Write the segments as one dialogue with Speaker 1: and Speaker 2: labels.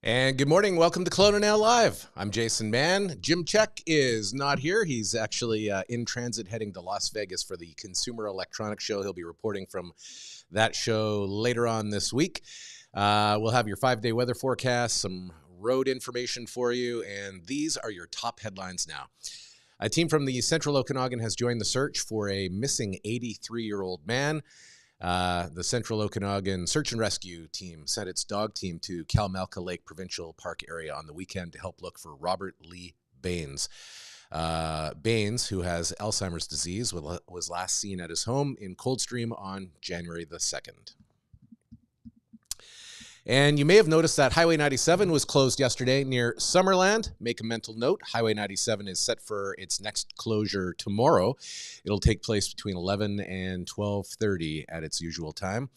Speaker 1: And good morning. Welcome to Kelowna Now Live. I'm Jason Mann. Jim Check is not here. He's actually in transit heading to Las Vegas for the Consumer Electronics Show. He'll be reporting from that show later on this week. We'll have your 5-day weather forecast, some road information for you, and these are your top headlines now. A team from the Central Okanagan has joined the search for a missing 83-year-old man. The Central Okanagan Search and Rescue Team sent its dog team to Kalmalka Lake Provincial Park area on the weekend to help look for Robert Lee Baines. Baines, who has Alzheimer's disease, was last seen at his home in Coldstream on January the 2nd. And you may have noticed that Highway 97 was closed yesterday near Summerland. Make a mental note, Highway 97 is set for its next closure tomorrow. It'll take place between 11 and 12:30 at its usual time.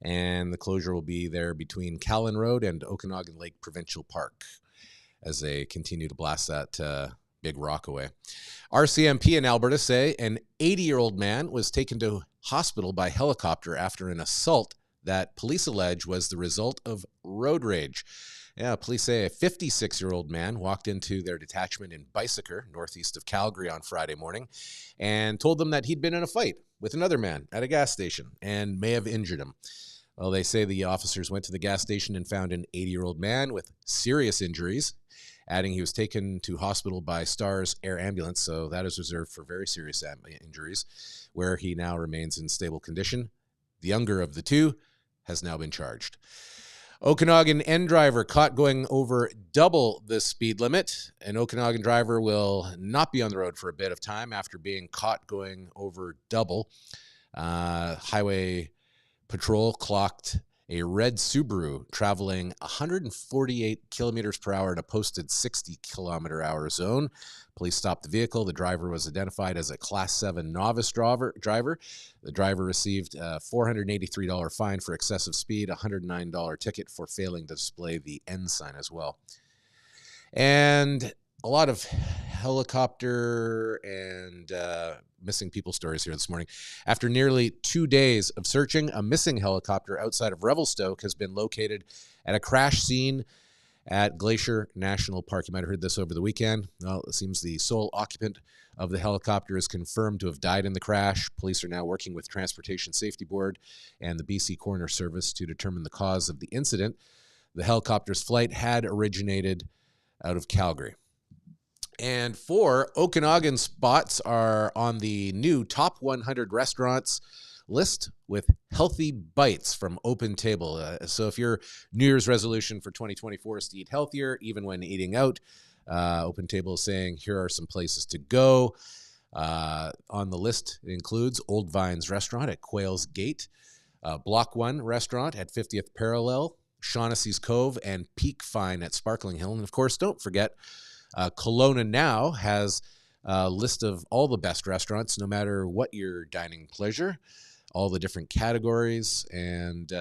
Speaker 1: And the closure will be there between Callan Road and Okanagan Lake Provincial Park as they continue to blast that big rock away. RCMP in Alberta say an 80-year-old man was taken to hospital by helicopter after an assault that police allege was the result of road rage. Yeah, police say a 56-year-old man walked into their detachment in Bicyker, northeast of Calgary, on Friday morning and told them that he'd been in a fight with another man at a gas station and may have injured him. Well, they say the officers went to the gas station and found an 80-year-old man with serious injuries, adding he was taken to hospital by Stars Air Ambulance, so that is reserved for very serious injuries, where he now remains in stable condition. The younger of the two has now been charged. Okanagan N driver caught going over double the speed limit. An Okanagan driver will not be on the road for a bit of time after being caught going over double. Highway Patrol clocked a red Subaru traveling 148 kilometers per hour in a posted 60 kilometer hour zone. Police stopped the vehicle. The driver was identified as a Class 7 novice driver. The driver received a $483 fine for excessive speed, a $109 ticket for failing to display the N sign as well. And a lot of helicopter and missing people stories here this morning. After nearly 2 days of searching, a missing helicopter outside of Revelstoke has been located at a crash scene at Glacier National Park. You might have heard this over the weekend. Well, it seems the sole occupant of the helicopter is confirmed to have died in the crash. Police are now working with Transportation Safety Board and the BC Coroner Service to determine the cause of the incident. The helicopter's flight had originated out of Calgary. And 4 Okanagan spots are on the new top 100 restaurants list with healthy bites from Open Table. So if your New Year's resolution for 2024 is to eat healthier, even when eating out, Open Table is saying here are some places to go. On the list, it includes Old Vines Restaurant at Quail's Gate, Block 1 Restaurant at 50th Parallel, Shaughnessy's Cove, and Peak Fine at Sparkling Hill. And of course, don't forget, Kelowna Now has a list of all the best restaurants, no matter what your dining pleasure, all the different categories, and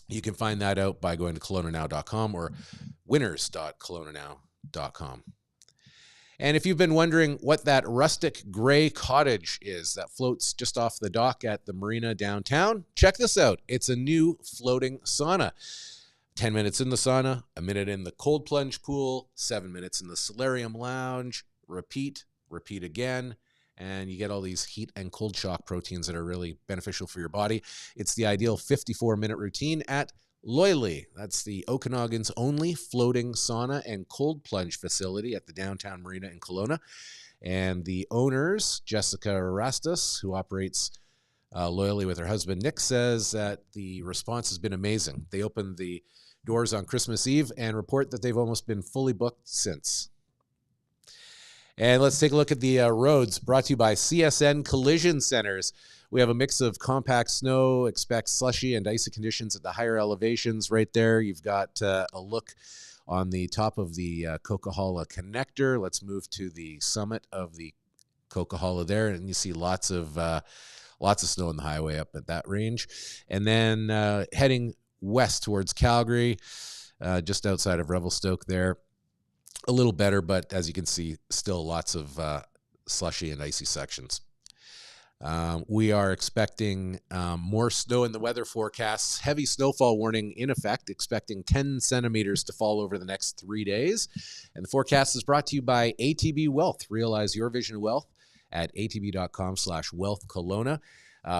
Speaker 1: you can find that out by going to KelownaNow.com or winners.KelownaNow.com. And if you've been wondering what that rustic gray cottage is that floats just off the dock at the marina downtown, check this out. It's a new floating sauna. 10 minutes in the sauna, a minute in the cold plunge pool, 7 minutes in the solarium lounge, repeat again, and you get all these heat and cold shock proteins that are really beneficial for your body. It's the ideal 54-minute routine at Loyally. That's the Okanagan's only floating sauna and cold plunge facility at the downtown marina in Kelowna. And the owners, Jessica Rastus, who operates Loyally with her husband Nick, says that the response has been amazing. They opened the doors on Christmas Eve and report that they've almost been fully booked since. And let's take a look at the roads, brought to you by CSN Collision Centers. We have a mix of compact snow, expect slushy and icy conditions at the higher elevations. Right there, you've got a look on the top of the Coquihalla connector. Let's move to the summit of the Coquihalla there, and you see lots of snow on the highway up at that range. And then heading west towards Calgary, just outside of Revelstoke there. A little better, but as you can see, still lots of slushy and icy sections. We are expecting more snow in the weather forecasts. Heavy snowfall warning in effect, expecting 10 centimeters to fall over the next 3 days. And the forecast is brought to you by ATB Wealth. Realize your vision of wealth at atb.com/wealthkelowna.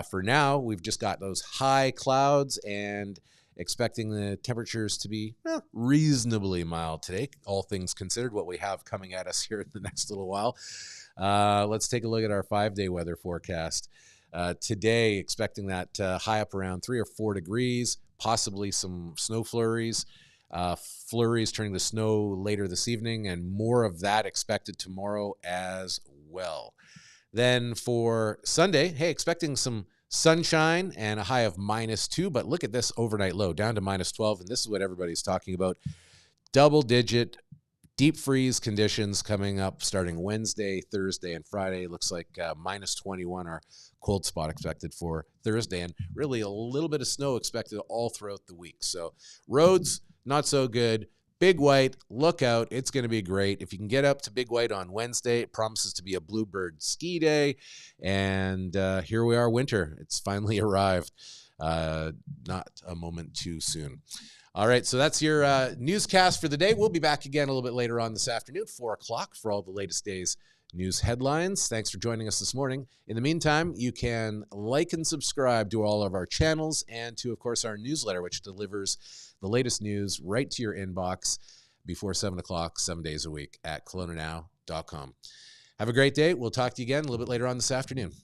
Speaker 1: For now, we've just got those high clouds and expecting the temperatures to be reasonably mild today, all things considered, what we have coming at us here in the next little while. Let's take a look at our 5-day weather forecast. Today, expecting that high up around 3 or 4 degrees, possibly some snow flurries. Flurries turning to snow later this evening, and more of that expected tomorrow as well. Then for Sunday, expecting some sunshine and a high of -2, but look at this overnight low down to -12, and this is what everybody's talking about. Double-digit deep freeze conditions coming up starting Wednesday, Thursday, and Friday. Looks like -21, our cold spot expected for Thursday, and really a little bit of snow expected all throughout the week. So roads, not so good. Big White, look out. It's going to be great. If you can get up to Big White on Wednesday, it promises to be a bluebird ski day. And here we are, winter. It's finally arrived. Not a moment too soon. All right, so that's your newscast for the day. We'll be back again a little bit later on this afternoon, 4 o'clock, for all the latest day's news headlines. Thanks for joining us this morning. In the meantime, you can like and subscribe to all of our channels and to, of course, our newsletter, which delivers the latest news right to your inbox before 7 o'clock, 7 days a week at kelownanow.com. Have a great day. We'll talk to you again a little bit later on this afternoon.